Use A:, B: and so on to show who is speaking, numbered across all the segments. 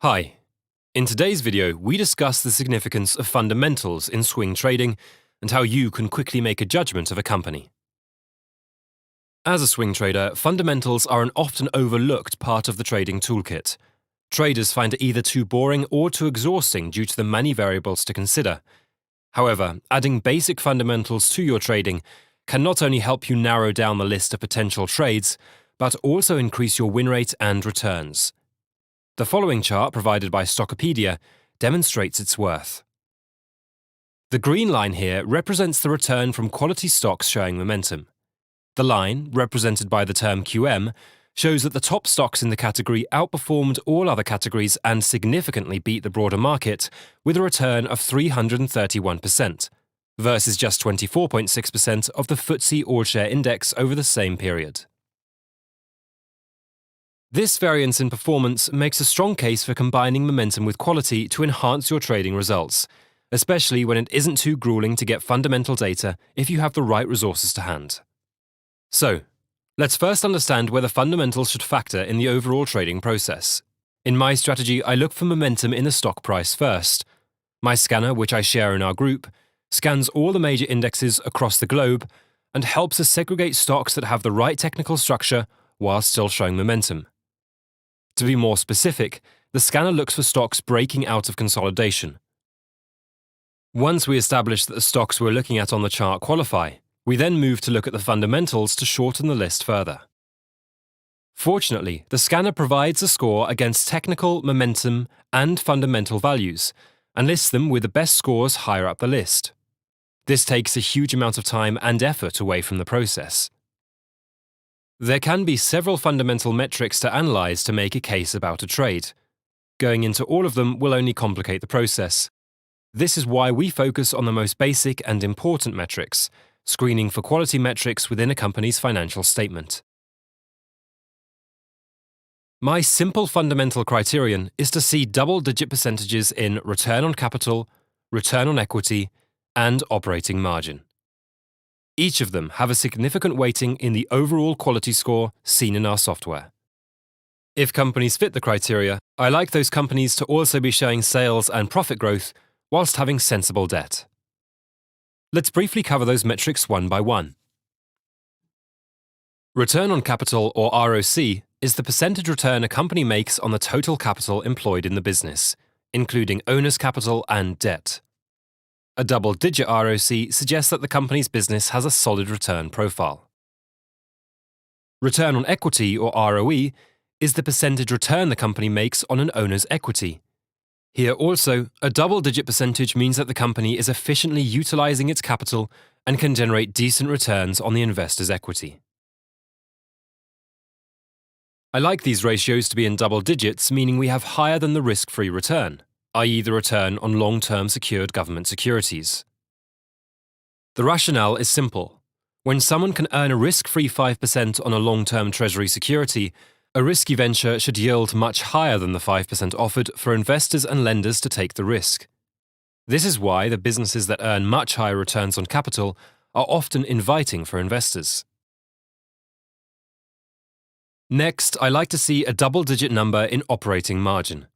A: Hi. In today's video, we discuss the significance of fundamentals in swing trading and how you can quickly make a judgment of a company. As a swing trader, fundamentals are an often overlooked part of the trading toolkit. Traders find it either too boring or too exhausting due to the many variables to consider. However, adding basic fundamentals to your trading can not only help you narrow down the list of potential trades, but also increase your win rate and returns. The following chart provided by Stockopedia demonstrates its worth. The green line here represents the return from quality stocks showing momentum. The line, represented by the term QM, shows that the top stocks in the category outperformed all other categories and significantly beat the broader market with a return of 331%, versus just 24.6% of the FTSE All-Share Index over the same period. This variance in performance makes a strong case for combining momentum with quality to enhance your trading results, especially when it isn't too grueling to get fundamental data if you have the right resources to hand. So, let's first understand where the fundamentals should factor in the overall trading process. In my strategy, I look for momentum in the stock price first. My scanner, which I share in our group, scans all the major indexes across the globe and helps us segregate stocks that have the right technical structure while still showing momentum. To be more specific, the scanner looks for stocks breaking out of consolidation. Once we establish that the stocks we're looking at on the chart qualify, we then move to look at the fundamentals to shorten the list further. Fortunately, the scanner provides a score against technical, momentum, and fundamental values, and lists them with the best scores higher up the list. This takes a huge amount of time and effort away from the process. There can be several fundamental metrics to analyze to make a case about a trade. Going into all of them will only complicate the process. This is why we focus on the most basic and important metrics, screening for quality metrics within a company's financial statement. My simple fundamental criterion is to see double-digit percentages in return on capital, return on equity, and operating margin. Each of them have a significant weighting in the overall quality score seen in our software. If companies fit the criteria, I like those companies to also be showing sales and profit growth whilst having sensible debt. Let's briefly cover those metrics one by one. Return on capital, or ROC, is the percentage return a company makes on the total capital employed in the business, including owner's capital and debt. A double-digit ROC suggests that the company's business has a solid return profile. Return on equity, or ROE, is the percentage return the company makes on an owner's equity. Here also, a double-digit percentage means that the company is efficiently utilizing its capital and can generate decent returns on the investor's equity. I like these ratios to be in double digits, meaning we have higher than the risk-free return, i.e. the return on long-term secured government securities. The rationale is simple. When someone can earn a risk-free 5% on a long-term treasury security, a risky venture should yield much higher than the 5% offered for investors and lenders to take the risk. This is why the businesses that earn much higher returns on capital are often inviting for investors. Next, I like to see a double-digit number in operating margin.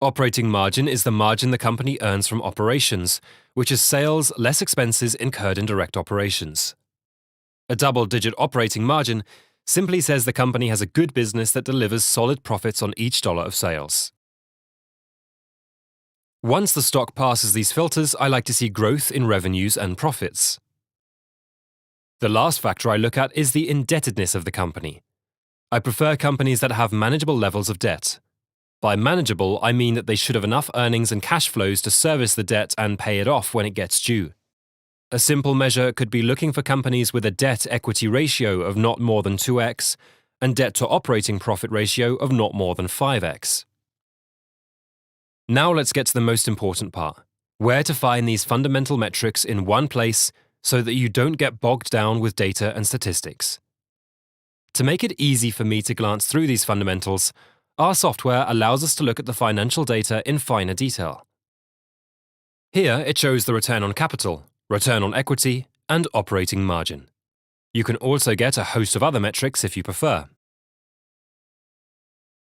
A: Operating margin is the margin the company earns from operations, which is sales less expenses incurred in direct operations. A double-digit operating margin simply says the company has a good business that delivers solid profits on each dollar of sales. Once the stock passes these filters, I like to see growth in revenues and profits. The last factor I look at is the indebtedness of the company. I prefer companies that have manageable levels of debt. By manageable, I mean that they should have enough earnings and cash flows to service the debt and pay it off when it gets due. A simple measure could be looking for companies with a debt-equity ratio of not more than 2x and debt-to-operating profit ratio of not more than 5x. Now let's get to the most important part, where to find these fundamental metrics in one place so that you don't get bogged down with data and statistics. To make it easy for me to glance through these fundamentals, our software allows us to look at the financial data in finer detail. Here it shows the return on capital, return on equity, and operating margin. You can also get a host of other metrics if you prefer.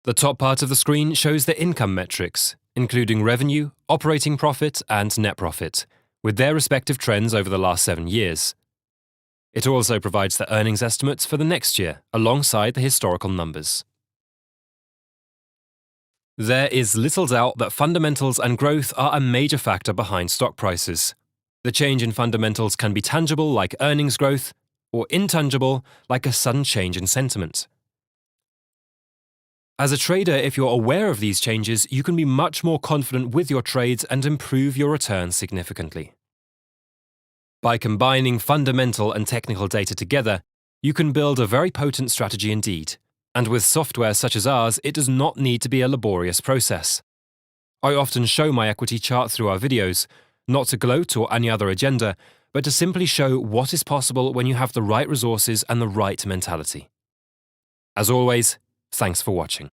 A: The top part of the screen shows the income metrics, including revenue, operating profit, and net profit, with their respective trends over the last 7 years. It also provides the earnings estimates for the next year, alongside the historical numbers. There is little doubt that fundamentals and growth are a major factor behind stock prices. The change in fundamentals can be tangible, like earnings growth, or intangible, like a sudden change in sentiment. As a trader, if you're aware of these changes, you can be much more confident with your trades and improve your returns significantly. By combining fundamental and technical data together, you can build a very potent strategy indeed. And with software such as ours, it does not need to be a laborious process. I often show my equity chart through our videos, not to gloat or any other agenda, but to simply show what is possible when you have the right resources and the right mentality. As always, thanks for watching.